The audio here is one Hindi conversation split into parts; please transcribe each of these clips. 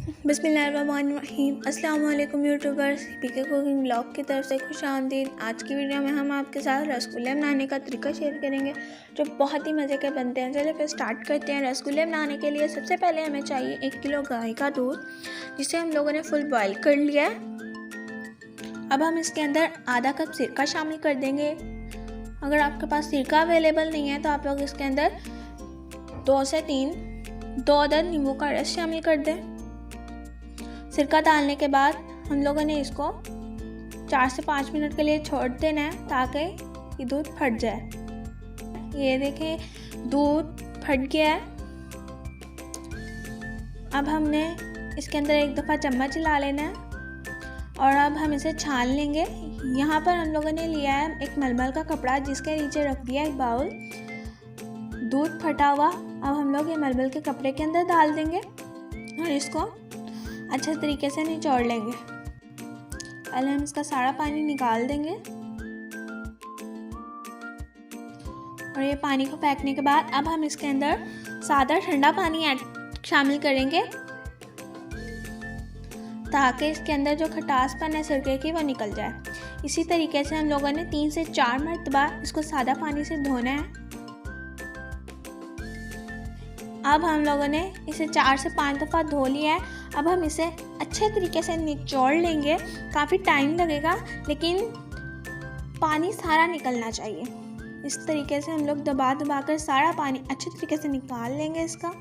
बिस्मिल्लाहिर्रहमानिर्रहीम। अस्सलाम वालेकुम यूट्यूबर्स, पी के कुकिंग ब्लॉग की तरफ से खुश आमदीद। आज की वीडियो में हम आपके साथ रसगुल्ले बनाने का तरीका शेयर करेंगे जो बहुत ही मज़े के बनते हैं। चलिए फिर स्टार्ट करते हैं। रसगुल्ले बनाने के लिए सबसे पहले हमें चाहिए 1 किलो गाय का दूध, जिसे हम लोगों ने फुल बॉयल कर लिया है। अब हम इसके अंदर आधा कप सिरका शामिल कर देंगे। अगर आपके पास सिरका अवेलेबल नहीं है तो आप लोग इसके अंदर 2 से 3 अदद नींबू का रस शामिल कर दें। सिरका डालने के बाद हम लोगों ने इसको 4 से 5 मिनट के लिए छोड़ देना है ताकि ये दूध फट जाए। ये देखें दूध फट गया है। अब हमने इसके अंदर एक दफ़ा चम्मच हिला लेना है और अब हम इसे छान लेंगे। यहाँ पर हम लोगों ने लिया है एक मलमल का कपड़ा, जिसके नीचे रख दिया एक बाउल दूध फटा हुआ। अब हम लोग ये मलमल के कपड़े के अंदर डाल देंगे और इसको अच्छे तरीके से निचोड़ लेंगे। पहले हम इसका सारा पानी निकाल देंगे और ये पानी को फेंकने के बाद अब हम इसके अंदर सादा ठंडा पानी शामिल करेंगे ताकि इसके अंदर जो खटासपन है सिरके की वो निकल जाए। इसी तरीके से हम लोगों ने 3 से 4 मरतबा इसको सादा पानी से धोना है। अब हम लोगों ने इसे 4 से 5 दफ़ा धो लिया है। अब हम इसे अच्छे तरीके से निचोड़ लेंगे। काफ़ी टाइम लगेगा लेकिन पानी सारा निकलना चाहिए। इस तरीके से हम लोग दबा कर सारा पानी अच्छे तरीके से निकाल लेंगे इसका।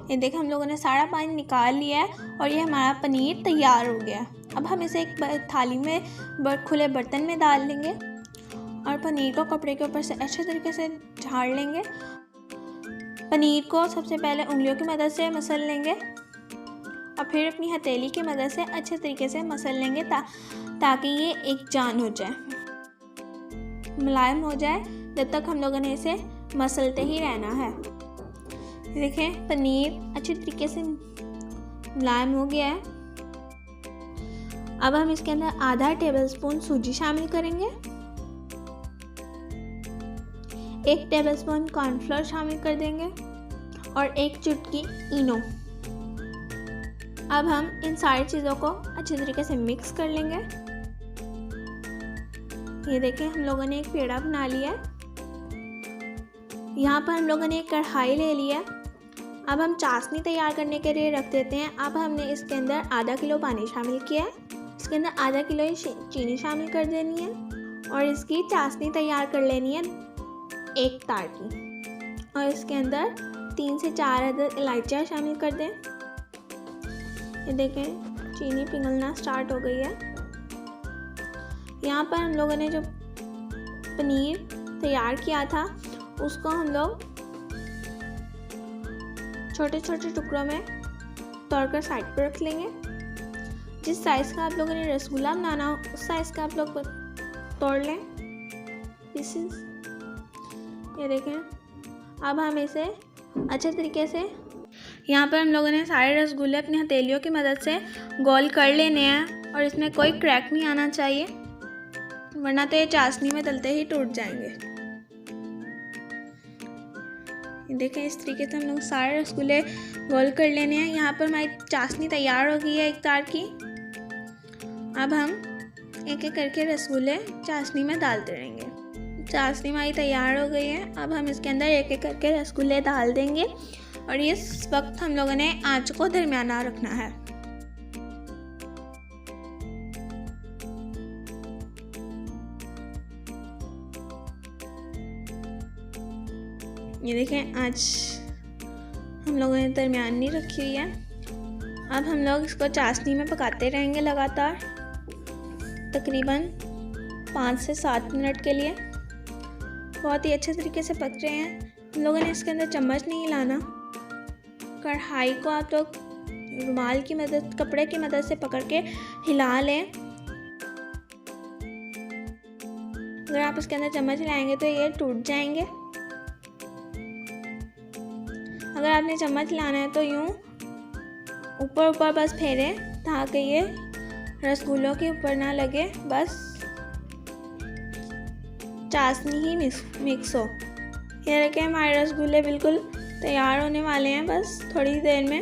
ये देखें हम लोगों ने सारा पानी निकाल लिया है और ये हमारा पनीर तैयार हो गया। अब हम इसे एक थाली में खुले बर्तन में डाल लेंगे और पनीर को कपड़े के ऊपर से अच्छे तरीके से झाड़ लेंगे। पनीर को सबसे पहले उंगलियों की मदद से मसल लेंगे और फिर अपनी हथेली की मदद से अच्छे तरीके से मसल लेंगे ताकि ये एक जान हो जाए, मुलायम हो जाए। जब तक हम लोगों ने इसे मसलते ही रहना है। देखें पनीर अच्छे तरीके से मुलायम हो गया है। अब हम इसके अंदर आधा टेबलस्पून सूजी शामिल करेंगे, 1 टेबलस्पून कॉर्नफ्लोर शामिल कर देंगे और 1 चुटकी इनो। अब हम इन सारी चीज़ों को अच्छे तरीके से मिक्स कर लेंगे। ये देखें हम लोगों ने एक पेड़ा बना लिया है। यहाँ पर हम लोगों ने एक कढ़ाई ले लिया। अब हम चाशनी तैयार करने के लिए रख देते हैं। अब हमने इसके अंदर आधा किलो पानी शामिल किया है। इसके अंदर आधा किलो चीनी शामिल कर देनी है और इसकी चाशनी तैयार कर लेनी है 1 तार की। और इसके अंदर 3 से 4 अदद इलायचियाँ शामिल कर दें। ये देखें चीनी पिघलना स्टार्ट हो गई है। यहाँ पर हम लोगों ने जो पनीर तैयार किया था उसको हम लोग छोटे छोटे टुकड़ों में तोड़कर साइड पर रख लेंगे। जिस साइज़ का आप लोगों ने रसगुल्ला बनाना हो उस साइज़ का आप लोग तोड़ लें पीसेस। ये देखें अब हम इसे अच्छे तरीके से यहाँ पर हम लोगों ने सारे रसगुल्ले अपनी हथेलियों की मदद से गोल कर लेने हैं और इसमें कोई क्रैक नहीं आना चाहिए, वरना तो ये चाशनी में तलते ही टूट जाएंगे। देखें इस तरीके से हम लोग सारे रसगुल्ले गोल कर लेने हैं। यहाँ पर हमारी चाशनी तैयार हो गई है 1 तार की। अब हम एक एक करके रसगुल्ले चाशनी में डालते रहेंगे। चाशनी हमारी तैयार हो गई है। अब हम इसके अंदर एक एक करके रसगुल्ले डाल देंगे और इस वक्त हम लोगों ने आंच को दरमियाना रखना है। ये देखें आंच हम लोगों ने दरमियानी रखी हुई है। अब हम लोग इसको चाशनी में पकाते रहेंगे लगातार तकरीबन 5 से 7 मिनट के लिए। बहुत ही अच्छे तरीके से पक रहे हैं। हम लोगों ने इसके अंदर चम्मच नहीं हिलाना। कढ़ाई को आप लोग रुमाल की मदद कपड़े की मदद से पकड़ के हिला लें। अगर आप इसके अंदर चम्मच हिलाएंगे तो ये टूट जाएंगे। अगर आपने चम्मच हिलाना है तो यूँ ऊपर ऊपर बस फेरें ताकि ये रसगुल्लों के ऊपर ना लगे, बस चाशनी ही मिक्स हो। ये रखें हमारे रसगुल्ले बिल्कुल तैयार होने वाले हैं, बस थोड़ी देर में।